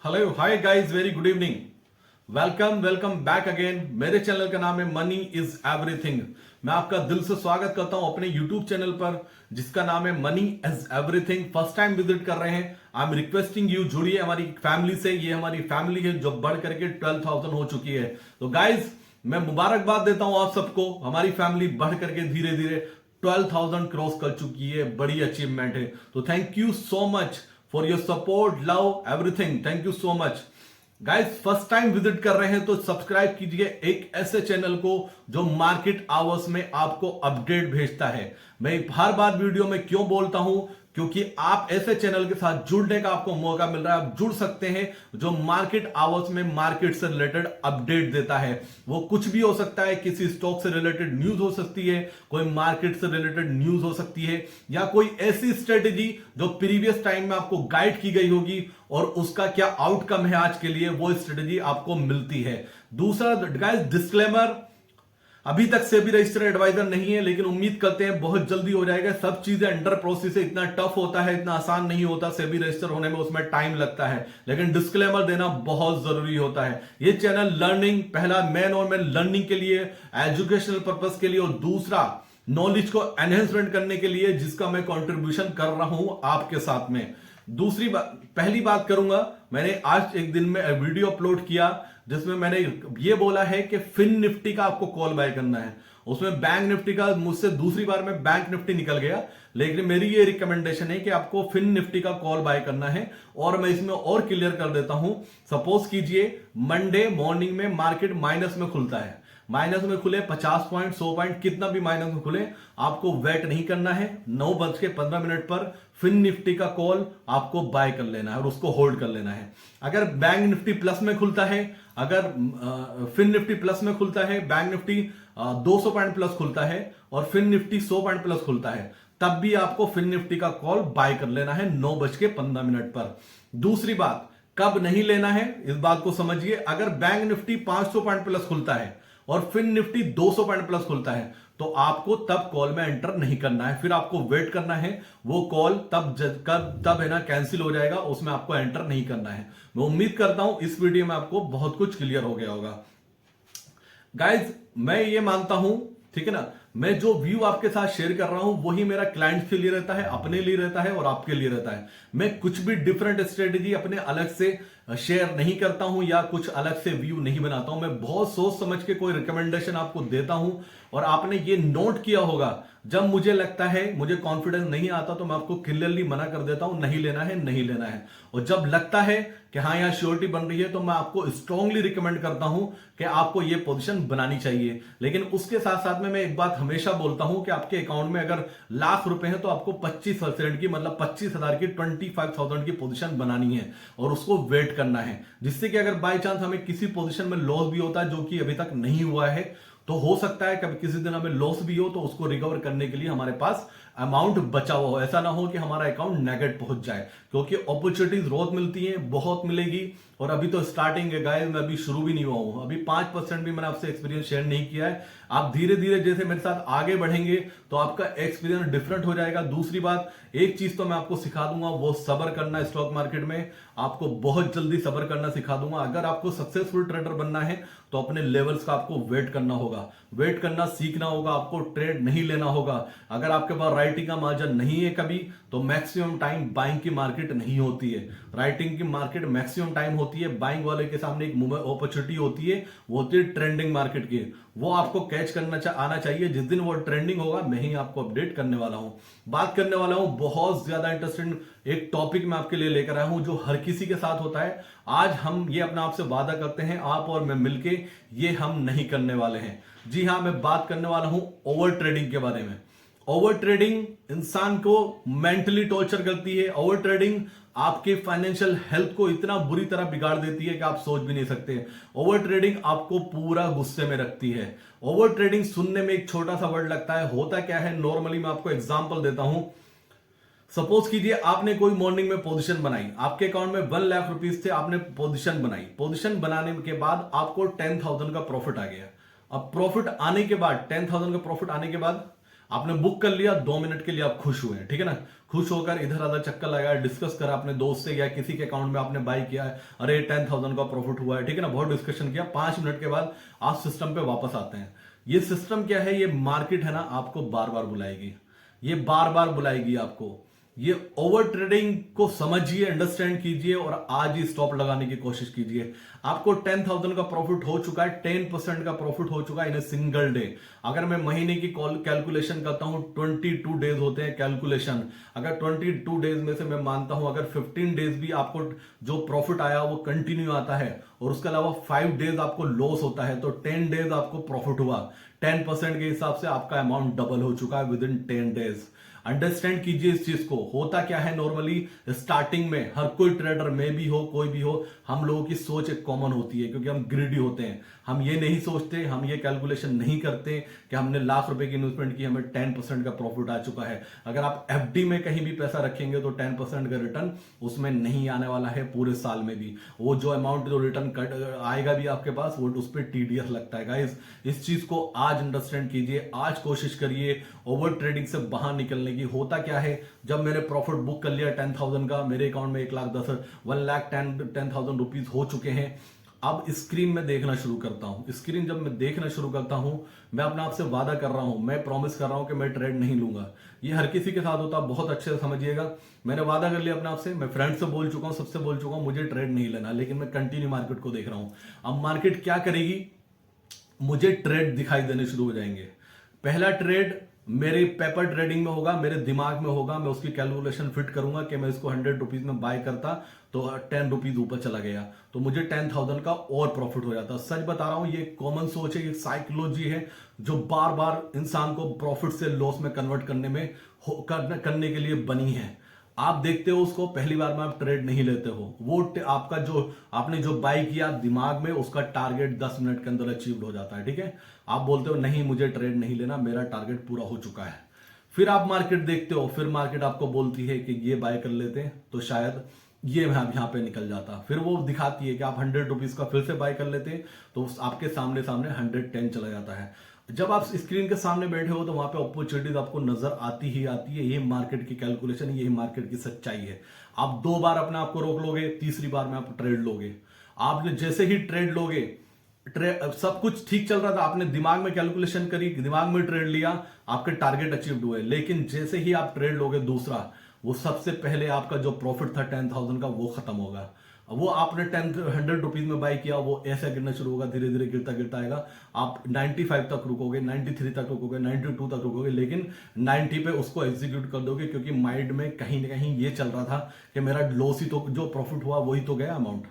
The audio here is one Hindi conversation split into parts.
Hello hi guys, very good evening. Welcome back again. मेरे चैनल का नाम है मनी इज एवरीथिंग। मैं आपका दिल से स्वागत करता हूं अपने यूट्यूब चैनल पर जिसका नाम है money is everything. First time visit कर रहे हैं, आई एम रिक्वेस्टिंग यू, जुड़िए हमारी फैमिली से। ये हमारी फैमिली है जो बढ़ करके 12,000 हो चुकी है। तो गाइज, मैं मुबारकबाद देता हूं आप सबको। हमारी फैमिली बढ़ करके धीरे धीरे 12,000 क्रॉस कर चुकी है। बड़ी अचीवमेंट है। तो thank you so much for your support, love, everything. Thank you so much guys. First time visit कर रहे हैं तो सब्सक्राइब कीजिए एक ऐसे चैनल को जो मार्केट आवर्स में आपको अपडेट भेजता है। मैं हर बार वीडियो में क्यों बोलता हूं, क्योंकि आप ऐसे चैनल के साथ जुड़ने का आपको मौका मिल रहा है। आप जुड़ सकते हैं जो मार्केट आवर्स में मार्केट से रिलेटेड अपडेट देता है। वो कुछ भी हो सकता है, किसी स्टॉक से रिलेटेड न्यूज हो सकती है, कोई मार्केट से रिलेटेड न्यूज हो सकती है, या कोई ऐसी स्ट्रेटेजी जो प्रीवियस टाइम में आपको गाइड की गई होगी और उसका क्या आउटकम है आज के लिए, वो स्ट्रेटेजी आपको मिलती है। दूसरा गाइस, डिस्क्लेमर, अभी तक सेबी रजिस्टर्ड एडवाइजर नहीं है, लेकिन उम्मीद करते हैं बहुत जल्दी हो जाएगा। सब चीजें अंडर प्रोसेस है। इतना टफ होता है, इतना आसान नहीं होता सेबी रजिस्टर होने में, उसमें टाइम लगता है। लेकिन डिस्क्लेमर देना बहुत जरूरी होता है। ये चैनल लर्निंग, पहला मैन और मैन लर्निंग के लिए, एजुकेशनल पर्पज के लिए, और दूसरा नॉलेज को एनहेंसमेंट करने के लिए, जिसका मैं कंट्रीब्यूशन कर रहा हूं आपके साथ में। दूसरी बात, पहली बात करूंगा, मैंने आज एक दिन में वीडियो अपलोड किया जिसमें मैंने ये बोला है कि फिन निफ्टी का आपको कॉल बाय करना है। उसमें बैंक निफ्टी का मुझसे दूसरी बार में बैंक निफ्टी निकल गया, लेकिन मेरी ये रिकमेंडेशन है कि आपको फिन निफ्टी का कॉल बाय करना है। और मैं इसमें और क्लियर कर देता हूं। सपोज कीजिए मंडे मॉर्निंग में मार्केट माइनस में खुलता है, माइनस में खुले 50 पॉइंट 100 पॉइंट कितना भी माइनस में खुले, आपको वेट नहीं करना है। 9:15 पर फिन निफ्टी का कॉल आपको बाय कर लेना है और उसको होल्ड कर लेना है। अगर बैंक निफ्टी प्लस में खुलता है, अगर फिन निफ्टी प्लस में खुलता है, बैंक निफ्टी 200 पॉइंट प्लस खुलता है और फिन निफ्टी 100 पॉइंट प्लस खुलता है, तब भी आपको फिन निफ्टी का कॉल बाय कर लेना है 9:15 पर। दूसरी बात, कब नहीं लेना है इस बात को समझिए। अगर बैंक निफ्टी 500 पॉइंट प्लस खुलता है और फिन निफ्टी 200 पॉइंट प्लस खुलता है, तो आपको तब कॉल में एंटर नहीं करना है। फिर आपको वेट करना है। वो कॉल तब है ना कैंसिल हो जाएगा, उसमें आपको एंटर नहीं करना है। मैं उम्मीद करता हूं इस वीडियो में आपको बहुत कुछ क्लियर हो गया होगा। गाइज, मैं ये मानता हूं, ठीक है ना, मैं जो व्यू आपके साथ शेयर कर रहा हूं वही मेरा क्लाइंट के लिए रहता है, अपने लिए रहता है और आपके लिए रहता है। मैं कुछ भी डिफरेंट स्ट्रेटेजी अपने अलग से शेयर नहीं करता हूं या कुछ अलग से व्यू नहीं बनाता हूं। मैं बहुत सोच समझ के कोई रिकमेंडेशन आपको देता हूं। और आपने ये नोट किया होगा, जब मुझे लगता है, मुझे कॉन्फिडेंस नहीं आता, तो मैं आपको क्लियरली मना कर देता हूं, नहीं लेना है, नहीं लेना है। और जब लगता है कि हाँ यहां श्योरिटी बन रही है, तो मैं आपको स्ट्रांगली रिकमेंड करता हूं कि आपको ये पोजीशन बनानी चाहिए। लेकिन उसके साथ साथ में मैं एक बात हमेशा बोलता हूं कि आपके अकाउंट में अगर लाख रुपए हैं तो आपको 25% की, मतलब 25,000 की, 25,000 की पोजीशन बनानी है और उसको वेट करना है, जिससे कि अगर बाय चांस हमें किसी पोजीशन में लॉस भी होता है, जो कि अभी तक नहीं हुआ है, तो हो सकता है कभी किसी दिन हमें लॉस भी हो, तो उसको रिकवर करने के लिए हमारे पास अमाउंट बचा हुआ हो। ऐसा ना हो कि हमारा अकाउंट नेगेट पहुंच जाए, क्योंकि अपॉर्चुनिटीज रोज मिलती हैं, बहुत मिलेगी। और अभी तो स्टार्टिंग है गाइस, मैं अभी शुरू भी नहीं हुआ हूं। अभी 5% भी मैंने आपसे एक्सपीरियंस शेयर नहीं किया है। आप धीरे धीरे जैसे मेरे साथ आगे बढ़ेंगे तो आपका एक्सपीरियंस डिफरेंट हो जाएगा। दूसरी बात, एक चीज तो मैं आपको सिखा दूंगा, वो सब्र करना। स्टॉक मार्केट में आपको बहुत जल्दी सब्र करना सिखा दूंगा। अगर आपको सक्सेसफुल ट्रेडर बनना है तो अपने लेवल्स का आपको वेट करना होगा, वेट करना सीखना होगा। आपको ट्रेड नहीं लेना होगा। अगर आपके पास राइटिंग का मार्जिन नहीं है कभी, तो मैक्सिमम टाइम बाइंग की मार्केट नहीं होती है। राइटिंग की मार्केट मैक्सिमम टाइम होती है। बाइंग वाले के सामने एक अपॉर्चुनिटी होती है, वो होती है ट्रेंडिंग मार्केट की। वो आपको कैच करना आना चाहिए। जिस दिन वो ट्रेंडिंग होगा, मैं ही आपको अपडेट करने वाला हूं, बात करने वाला हूं। बहुत ज्यादा इंटरेस्टिंग एक टॉपिक मैं आपके लिए लेकर आया हूं, जो हर किसी के साथ होता है। आज हम ये अपने आप से वादा करते हैं, आप और मैं मिलके, ये हम नहीं करने वाले हैं। जी हां, मैं बात करने वाला हूं ओवर ट्रेडिंग के बारे में। ओवर ट्रेडिंग इंसान को मेंटली टॉर्चर करती है। ओवर ट्रेडिंग आपके फाइनेंशियल हेल्थ को इतना बुरी तरह बिगाड़ देती है कि आप सोच भी नहीं सकते। ओवर ट्रेडिंग आपको पूरा गुस्से में रखती है। ओवर ट्रेडिंग सुनने में एक छोटा सा वर्ड लगता है, होता क्या है नॉर्मली, मैं आपको एग्जांपल देता हूं। सपोज कीजिए आपने कोई मॉर्निंग में पोजीशन बनाई, आपके अकाउंट में 1 लाख रुपीस थे, आपने पोजीशन बनाई। पोजीशन बनाने के बाद आपको 10,000 का प्रॉफिट आ गया। अब प्रॉफिट आने के बाद, 10,000 का प्रॉफिट आने के बाद आपने बुक कर लिया, 2 मिनट के लिए आप खुश हुए, ठीक है ना, खुश होकर इधर उधर चक्कर लगाया, डिस्कस करा अपने दोस्त से या किसी के अकाउंट में आपने बाई किया है, अरे 10,000 का प्रॉफिट हुआ है, ठीक है ना, बहुत डिस्कशन किया, 5 मिनट के बाद आप सिस्टम पे वापस आते हैं। ये सिस्टम क्या है, ये मार्केट है ना, आपको बार बार बुलाएगी, ये बार बार बुलाएगी आपको। ये ओवर ट्रेडिंग को समझिए, अंडरस्टैंड कीजिए और आज ही स्टॉप लगाने की कोशिश कीजिए। आपको 10,000 का प्रॉफिट हो चुका है, 10% का प्रॉफिट हो चुका है इन ए सिंगल डे। अगर मैं महीने की कैलकुलेशन करता हूं, 22 डेज होते हैं कैलकुलेशन। अगर 22 डेज में से मैं मानता हूं अगर 15 डेज भी आपको जो प्रॉफिट आया वो कंटिन्यू आता है और उसके अलावा 5 डेज आपको लॉस होता है, तो 10 डेज आपको प्रॉफिट हुआ। 10% के हिसाब से आपका अमाउंट डबल हो चुका है विद इन 10 डेज। अंडरस्टैंड कीजिए इस चीज को। होता क्या है, नॉर्मली स्टार्टिंग में हर कोई ट्रेडर में भी हो, कोई भी हो, हम लोगों की सोच एक कॉमन होती है क्योंकि हम ग्रीडी होते हैं। हम ये नहीं सोचते, हम ये कैलकुलेशन नहीं करते कि हमने लाख रुपए की इन्वेस्टमेंट की, हमें 10% का प्रॉफिट आ चुका है। अगर आप एफडी में कहीं भी पैसा रखेंगे तो 10% का रिटर्न उसमें नहीं आने वाला है पूरे साल में भी। वो जो अमाउंट जो रिटर्न कट आएगा भी आपके पास, वो उस पर टीडीएस लगता है। गाइस, इस चीज को आज अंडरस्टैंड कीजिए, आज कोशिश करिए ओवर ट्रेडिंग से बाहर निकलने की। होता क्या है, जब मैंने प्रॉफिट बुक कर लिया 10,000 का, मेरे अकाउंट में 1,10,000 रुपीज हो चुके हैं। अब स्क्रीन में देखना शुरू करता हूं। स्क्रीन जब मैं देखना शुरू करता हूं, मैं अपने आप से वादा कर रहा हूं, मैं प्रॉमिस कर रहा हूं कि मैं ट्रेड नहीं लूंगा। ये हर किसी के साथ होता है, बहुत अच्छे से समझिएगा। मैंने वादा कर लिया अपने आप से, मैं फ्रेंड से बोल चुका हूं, सबसे बोल चुका हूं, मुझे ट्रेड नहीं लेना, लेकिन मैं कंटिन्यू मार्केट को देख रहा हूं। अब मार्केट क्या करेगी, मुझे ट्रेड दिखाई देने शुरू हो जाएंगे। पहला ट्रेड मेरे पेपर ट्रेडिंग में होगा, मेरे दिमाग में होगा, मैं उसकी कैलकुलेशन फिट करूंगा कि मैं इसको 100 रुपीज में बाय करता तो 10 रुपीज ऊपर चला गया तो मुझे 10,000 का और प्रॉफिट हो जाता। सच बता रहा हूं, ये कॉमन सोच है, ये साइकोलॉजी है जो बार बार इंसान को प्रॉफिट से लॉस में कन्वर्ट करने के लिए बनी है। आप देखते हो उसको, पहली बार में आप ट्रेड नहीं लेते हो, वो आपका जो आपने जो बाई किया दिमाग में, उसका टारगेट 10 मिनट के अंदर अचीव हो जाता है, ठीक है। आप बोलते हो नहीं मुझे ट्रेड नहीं लेना, मेरा टारगेट पूरा हो चुका है। फिर आप मार्केट देखते हो, फिर मार्केट आपको बोलती है कि ये बाय कर लेते हैं तो शायद ये यहाँ पे निकल जाता। फिर वो दिखाती है कि आप 100 रुपीज का फिर से बाय कर लेते हैं तो आपके सामने सामने 110 चला जाता है। जब आप स्क्रीन के सामने बैठे हो तो वहां पे अपॉर्चुनिटीज आपको नजर आती ही आती है। यही मार्केट की कैलकुलेशन, यही मार्केट की सच्चाई है। आप 2 बार अपने आप को रोक लोगे, तीसरी बार में आप ट्रेड लोगे। आपने जैसे ही ट्रेड लोगे, सब कुछ ठीक चल रहा था, आपने दिमाग में कैलकुलेशन करी, दिमाग में ट्रेड लिया, आपके टारगेट अचीव हुए। लेकिन जैसे ही आप ट्रेड लोगे दूसरा, वो सबसे पहले आपका जो प्रॉफिट था 10,000 का वो खत्म होगा। वो आपने 100 रुपीज में बाय किया, वो ऐसा गिरना शुरू होगा, धीरे धीरे गिरता गिरता आएगा। आप 95 तक रुकोगे, 93 तक रुकोगे, 92 तक रुकोगे, लेकिन 90 पे उसको एग्जीक्यूट कर दोगे क्योंकि माइंड में कहीं ना कहीं ये चल रहा था कि मेरा लॉस ही तो, जो प्रॉफिट हुआ वही तो गया अमाउंट।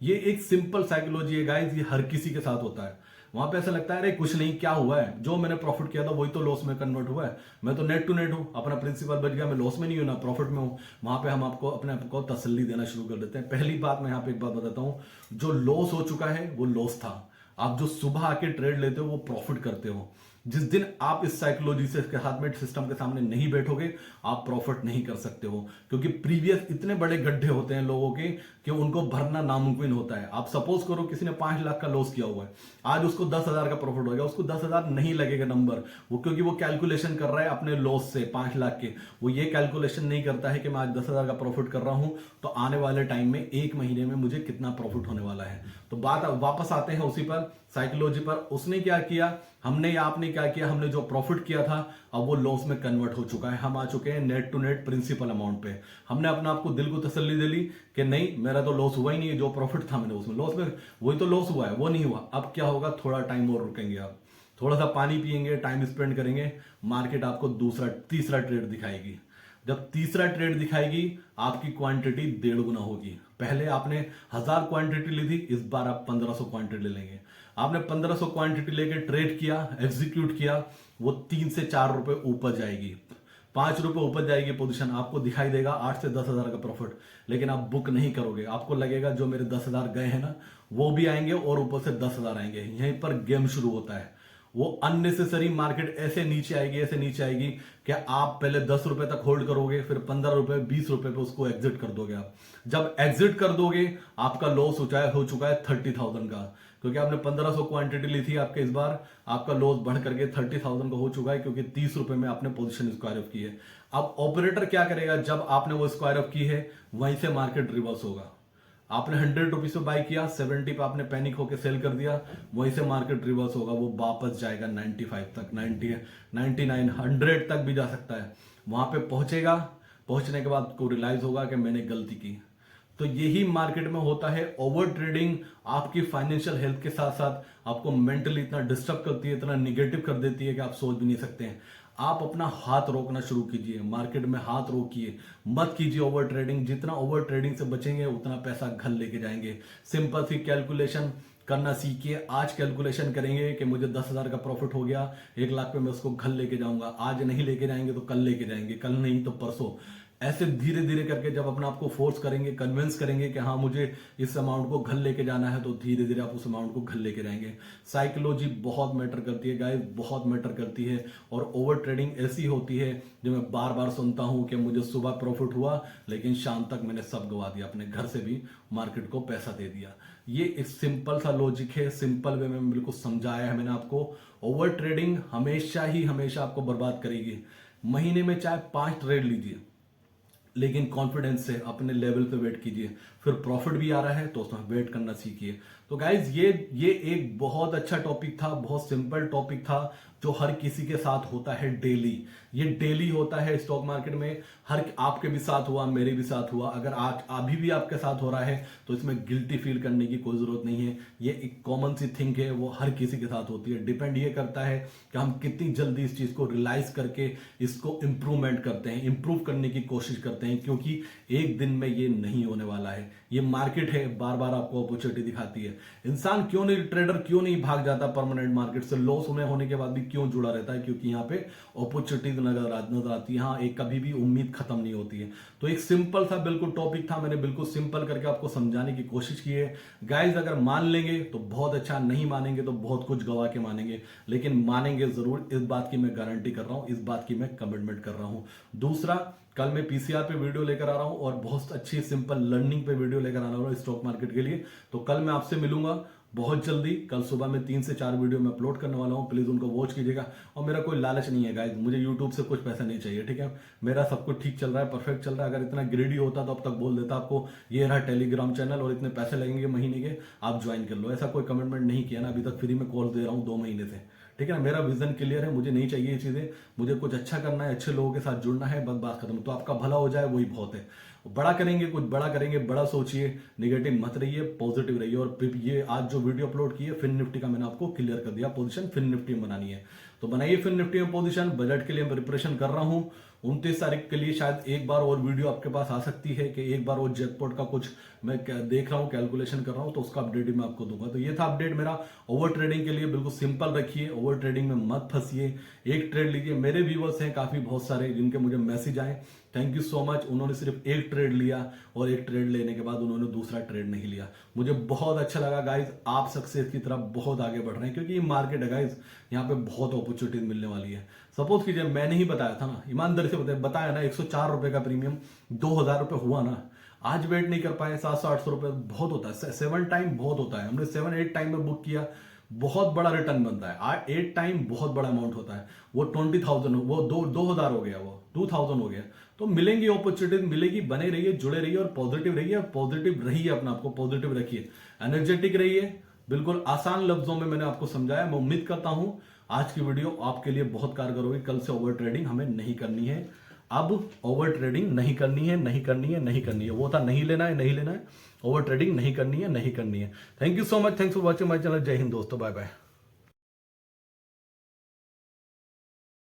ये एक सिंपल साइकोलॉजी है गाइस, ये हर किसी के साथ होता है। वहां पे ऐसा लगता है अरे कुछ नहीं, क्या हुआ है, जो मैंने प्रॉफिट किया था वही तो लॉस में कन्वर्ट हुआ है, मैं तो नेट टू नेट हूं, अपना प्रिंसिपल बच गया, मैं लॉस में नहीं हूं ना प्रॉफिट में हूं। वहां पे हम आपको अपने आप को तसल्ली देना शुरू कर देते हैं। पहली बात मैं यहाँ पे एक बात बताता हूं, जो लॉस हो चुका है वो लॉस था। आप जो सुबह आके ट्रेड लेते हो वो प्रॉफिट करते हो। जिस दिन आप इस साइकोलॉजी से के साथ में सिस्टम के सामने नहीं बैठोगे, आप प्रॉफिट नहीं कर सकते हो क्योंकि प्रीवियस इतने बड़े गड्ढे होते हैं लोगों के कि उनको भरना नामुमकिन होता है। आप सपोज करो किसी ने 5 लाख का लॉस किया हुआ है, आज उसको 10,000 का प्रॉफिट हो गया, उसको 10,000 नहीं लगेगा नंबर, वो क्योंकि वो कैलकुलेशन कर रहा है अपने लॉस से 5 लाख के। वो ये कैलकुलेशन नहीं करता है कि मैं आज 10,000 का प्रॉफिट कर रहा हूं तो आने वाले टाइम में 1 महीने में मुझे कितना प्रॉफिट होने वाला है। तो बात वापस आते हैं उसी पर, साइकोलॉजी पर। उसने क्या किया, हमने या आपने क्या किया, हमने जो प्रॉफिट किया था अब वो लॉस में कन्वर्ट हो चुका है। हम आ चुके हैं net to net principal amount पे। हमने अपने आप को दिल को तसल्ली दे ली कि नहीं मेरा तो लॉस हुआ ही नहीं है, जो प्रॉफिट था मैंने उसमें लॉस में, वही तो लॉस हुआ है, वो नहीं हुआ। अब क्या होगा, थोड़ा टाइम और रुकेंगे, आप थोड़ा सा पानी पिएंगे, टाइम स्पेंड करेंगे, मार्केट आपको तीसरा ट्रेड दिखाएगी। जब तीसरा ट्रेड दिखाएगी आपकी क्वांटिटी 1.5 गुना होगी। पहले आपने 1000 क्वांटिटी ली थी, इस बार आप 1500 क्वांटिटी ले लेंगे। आपने 1500 क्वांटिटी लेके ट्रेड किया, एग्जीक्यूट किया, वो 3 से 4 रुपए ऊपर जाएगी, 5 रुपए ऊपर जाएगी पोजीशन, आपको दिखाई देगा 8 से 10,000 का प्रॉफिट। लेकिन आप बुक नहीं करोगे, आपको लगेगा जो मेरे 10,000 गए हैं ना वो भी आएंगे और ऊपर से 10,000 आएंगे। यहीं पर गेम शुरू होता है। वो अननेसेसरी मार्केट ऐसे नीचे आएगी कि आप पहले 10 रुपए तक होल्ड करोगे, फिर 15 रुपए 20 रुपए पे उसको एग्जिट कर दोगे। आप जब एग्जिट कर दोगे आपका लॉस हो चुका है 30,000 का, क्योंकि आपने 1500 क्वांटिटी ली थी आपके, इस बार आपका लॉस बढ़ करके 30,000 का हो चुका है, क्योंकि 30 रुपए में आपने पोजीशन स्क्वायर ऑफ की है। अब ऑपरेटर क्या करेगा, जब आपने वो स्क्वायर ऑफ की है वहीं से मार्केट रिवर्स होगा। आपने 100 रुपीज पे बाई किया, 70 पे आपने पैनिक होकर सेल कर दिया, वहीं से मार्केट रिवर्स होगा, वो वापस जाएगा 95 तक, 90, 99, 100 तक भी जा सकता है। वहां पे पहुंचेगा, पहुंचने के बाद को रियलाइज होगा कि मैंने गलती की। तो यही मार्केट में होता है। ओवर ट्रेडिंग आपकी फाइनेंशियल हेल्थ के साथ साथ आपको मेंटली इतना डिस्टर्ब करती है, इतना निगेटिव कर देती है कि आप सोच भी नहीं सकते हैं। आप अपना हाथ रोकना शुरू कीजिए, मार्केट में हाथ रोकिए, मत कीजिए ओवर ट्रेडिंग। जितना ओवर ट्रेडिंग से बचेंगे उतना पैसा घर लेके जाएंगे। सिंपल सी कैलकुलेशन करना सीखिए। आज कैलकुलेशन करेंगे कि मुझे 10,000 का प्रॉफिट हो गया, 1 लाख पे मैं उसको घर लेके जाऊंगा। आज नहीं लेके जाएंगे तो कल लेके जाएंगे, कल नहीं तो परसों। ऐसे धीरे धीरे करके जब अपने आप को फोर्स करेंगे, कन्विंस करेंगे कि हाँ मुझे इस अमाउंट को घर लेके जाना है, तो धीरे धीरे आप उस अमाउंट को घर लेके जाएंगे। साइकोलॉजी बहुत मैटर करती है गाइस, बहुत मैटर करती है। और ओवर ट्रेडिंग ऐसी होती है जो मैं बार बार सुनता हूं कि मुझे सुबह प्रॉफिट हुआ लेकिन शाम तक मैंने सब गवा दिया, अपने घर से भी मार्केट को पैसा दे दिया। ये एक सिंपल सा लॉजिक है, सिंपल वे में बिल्कुल समझाया है मैंने आपको। ओवर ट्रेडिंग हमेशा आपको बर्बाद करेगी। महीने में चाहे 5 ट्रेड लीजिए, लेकिन कॉन्फिडेंस से अपने लेवल पे वेट कीजिए। फिर प्रॉफिट भी आ रहा है तो उसमें वेट करना सीखिए। तो गाइज ये एक बहुत अच्छा टॉपिक था, बहुत सिंपल टॉपिक था, जो हर किसी के साथ होता है डेली। ये डेली होता है स्टॉक मार्केट में। हर आपके भी साथ हुआ, मेरे भी साथ हुआ। अगर आज अभी भी आपके साथ हो रहा है तो इसमें गिल्टी फील करने की कोई जरूरत नहीं है। ये एक कॉमन सी थिंग है, वो हर किसी के साथ होती है। डिपेंड ये करता है कि हम कितनी जल्दी इस चीज को रियलाइज करके इसको इंप्रूवमेंट करते हैं, इंप्रूव करने की कोशिश करते हैं, क्योंकि एक दिन में ये नहीं होने वाला है। ये मार्केट है, बार बार आपको अपॉर्चुनिटी दिखाती है। इंसान क्यों नहीं, ट्रेडर क्यों नहीं भाग जाता परमानेंट मार्केट से? लॉस होने के बाद भी क्यों जुड़ा रहता है? क्योंकि यहाँ पे अपॉर्चुनिटी नजर आती है। हाँ, एक कभी भी उम्मीद खत्म नहीं होती है। तो एक सिंपल सा बिल्कुल टॉपिक था, मैंने बिल्कुल सिंपल करके आपको समझाने की कोशिश की है। गाइज अगर मान लेंगे तो बहुत अच्छा, नहीं मानेंगे तो बहुत कुछ गवा के मानेंगे, लेकिन मानेंगे जरूर, इस बात की मैं गारंटी कर रहा हूं, इस बात की मैं कमिटमेंट कर रहा हूं। दूसरा, कल मैं पीसीआर पे वीडियो लेकर आ रहा हूं और बहुत अच्छी सिंपल लर्निंग पे वीडियो लेकर आना रहा हूं स्टॉक मार्केट के लिए। तो कल मैं आपसे मिलूंगा बहुत जल्दी। कल सुबह में 3 से 4 वीडियो में अपलोड करने वाला हूं, प्लीज उनको वॉच कीजिएगा। और मेरा कोई लालच नहीं है गाइस, मुझे यूट्यूब से कुछ पैसा नहीं चाहिए, ठीक है? मेरा सब कुछ ठीक चल रहा है, परफेक्ट चल रहा है। अगर इतना ग्रेडी होता तो अब तक बोल देता आपको ये रहा टेलीग्राम चैनल और इतने पैसे लगेंगे महीने के, आप ज्वाइन कर लो। ऐसा कोई कमिटमेंट नहीं किया ना अभी तक, फ्री में कोर्स दे रहा हूँ 2 महीने से, ठीक है ना? मेरा विजन क्लियर है, मुझे नहीं चाहिए ये चीजें। मुझे कुछ अच्छा करना है, अच्छे लोगों के साथ जुड़ना है, बस बात खत्म। तो आपका भला हो जाए वही बहुत है। बड़ा करेंगे, कुछ बड़ा करेंगे, बड़ा सोचिए, निगेटिव मत रहिए, पॉजिटिव रहिए। और ये आज जो वीडियो अपलोड की है फिन निफ्टी का, मैंने आपको क्लियर कर दिया पोजीशन फिन निफ्टी में बनानी है, तो बनाइए फिन निफ्टी में पोजीशन। बजट के लिए मैं प्रिपरेशन कर रहा हूं। 29 तारीख के लिए शायद एक बार और वीडियो आपके पास आ सकती है कि एक बार वो जैकपॉट का कुछ मैं देख रहा हूं, कैलकुलेशन कर रहा हूं, तो उसका अपडेट भी मैं आपको दूंगा। तो ये था अपडेट मेरा ओवर ट्रेडिंग के लिए। बिल्कुल सिंपल रखिए, ओवर ट्रेडिंग में मत फंसिए, एक ट्रेड लीजिए। मेरे व्यूवर्स हैं काफी बहुत सारे जिनके मुझे मैसेज आए, थैंक यू सो मच। उन्होंने सिर्फ एक ट्रेड लिया और एक ट्रेड लेने के बाद उन्होंने दूसरा ट्रेड नहीं लिया। मुझे बहुत अच्छा लगा गाइज, आप सक्सेस की तरफ बहुत आगे बढ़ रहे हैं, क्योंकि ये मार्केट है गाइज, यहाँ पे बहुत अपॉर्चुनिटीज मिलने वाली है। सपोज कीजिए मैंने ही बताया था ना, ईमानदारी से बताया ना, 104 रुपए का प्रीमियम 2000 रुपए हुआ ना। आज वेट नहीं कर पाए, 700-800 रुपए बहुत होता है, 7 टाइम बहुत होता है। हमने 7-8 टाइम में बुक किया, बहुत बड़ा रिटर्न बनता है। 8 टाइम बहुत बड़ा अमाउंट होता है। वो 20,000, वो 2000 हो गया, वो 2000 हो गया। तो मिलेंगी अपॉर्चुनिटी, मिलेगी, बने रहिए, जुड़े रहिए और पॉजिटिव रहिए। और पॉजिटिव रहिए, अपना आपको पॉजिटिव रखिए, एनर्जेटिक रहिए। बिल्कुल आसान लफ्जों में मैंने आपको समझाया। मैं उम्मीद करता हूं आज की वीडियो आपके लिए बहुत कारगर होगी। कल से ओवर ट्रेडिंग हमें नहीं करनी है। अब ओवर ट्रेडिंग नहीं करनी है, नहीं करनी है, नहीं करनी है। वो था नहीं लेना है, नहीं लेना है। ओवर ट्रेडिंग नहीं करनी है, नहीं करनी है। Thank you so much, thanks for watching my channel. जय हिंद दोस्तों, बाय बाय।